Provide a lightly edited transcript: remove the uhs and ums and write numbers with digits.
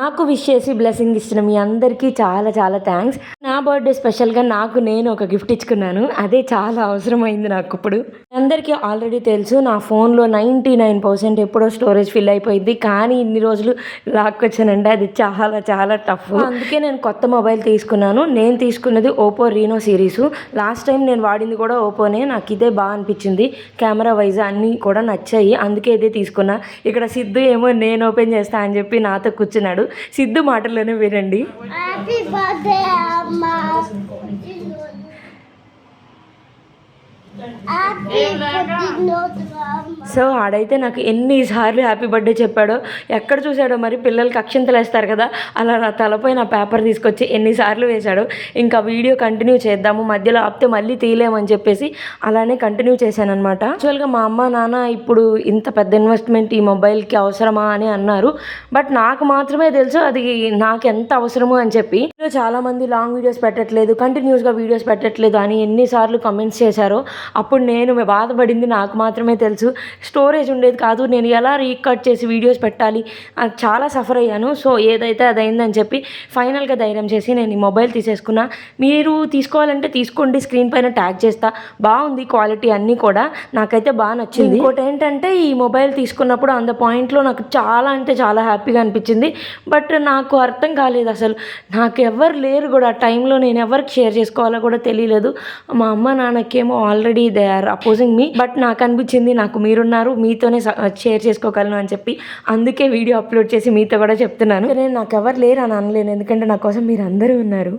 నాకు విష్ చేసి బ్లెస్సింగ్ ఇచ్చిన మీ అందరికీ చాలా చాలా థ్యాంక్స్. నా బర్త్డే స్పెషల్గా నేను ఒక గిఫ్ట్ ఇచ్చుకున్నాను. అదే చాలా అవసరమైంది నాకు ఇప్పుడు. అందరికీ ఆల్రెడీ తెలుసు నా ఫోన్లో 99% ఎప్పుడో స్టోరేజ్ ఫిల్ అయిపోయింది. కానీ ఇన్ని రోజులు లాక్కొచ్చానంటే అది చాలా చాలా టఫ్. అందుకే నేను కొత్త మొబైల్ తీసుకున్నాను. నేను తీసుకున్నది Oppo Reno series. Last time నేను వాడింది కూడా ఓపోనే. నాకు ఇదే బాగా అనిపించింది. కెమెరా వైజ్ అన్నీ కూడా నచ్చాయి. అందుకే ఇదే తీసుకున్నా. ఇక్కడ సిద్ధు ఏమో నేను ఓపెన్ చేస్తా అని చెప్పి నాతో కూర్చున్నాడు. సిద్ధు మాటల్లోనే వినండి. సో ఆడైతే నాకు ఎన్నిసార్లు హ్యాపీ బర్త్డే చెప్పాడో, ఎక్కడ చూశాడో మరి. పిల్లలకి అక్షింతలు వేస్తారు కదా, అలా నా తలపై నా పేపర్ తీసుకొచ్చి ఎన్నిసార్లు వేశాడో. ఇంకా వీడియో కంటిన్యూ చేద్దాము, మధ్యలో ఆపితే మళ్ళీ తీయలేమని చెప్పేసి అలానే కంటిన్యూ చేశాను అనమాట. యాక్చువల్గా మా అమ్మ నాన్న ఇప్పుడు ఇంత పెద్ద ఇన్వెస్ట్మెంట్ ఈ మొబైల్కి అవసరమా అని అన్నారు. బట్ నాకు మాత్రమే తెలుసు అది నాకు ఎంత అవసరమో అని చెప్పి. చాలామంది లాంగ్ వీడియోస్ పెట్టట్లేదు, కంటిన్యూస్గా వీడియోస్ పెట్టట్లేదు అని ఎన్నిసార్లు కమెంట్స్ చేశారో. అప్పుడు నేను బాధపడింది నాకు మాత్రమే తెలుసు. స్టోరేజ్ ఉండేది కాదు, నేను ఎలా రీకట్ చేసి వీడియోస్ పెట్టాలి, అది చాలా సఫర్ అయ్యాను. సో ఏదైతే అది అయిందని చెప్పి ఫైనల్గా ధైర్యం చేసి నేను ఈ మొబైల్ తీసేసుకున్నా. మీరు తీసుకోవాలంటే తీసుకోండి, స్క్రీన్ పైన ట్యాగ్ చేస్తా. బాగుంది క్వాలిటీ అన్నీ కూడా, నాకైతే బాగా నచ్చింది. ఇంకోటి ఏంటంటే ఈ మొబైల్ తీసుకున్నప్పుడు అంత పాయింట్లో నాకు చాలా అంటే చాలా హ్యాపీగా అనిపించింది. బట్ నాకు అర్థం కాలేదు అసలు. నాకు ఎవరు లేరు కూడా ఆ టైంలో, నేను ఎవరికి షేర్ చేసుకోవాలో కూడా తెలియలేదు. మా అమ్మ నాన్నకేమో already they are opposing me. But నాకు అనిపించింది నాకు మీరున్నారు, మీతోనే షేర్ చేసుకోగలను అని చెప్పి అందుకే వీడియో అప్లోడ్ చేసి మీతో కూడా చెప్తున్నాను. నేను నాకు ఎవరు లేరు అని అనలేను, ఎందుకంటే నా కోసం మీరు అందరూ ఉన్నారు.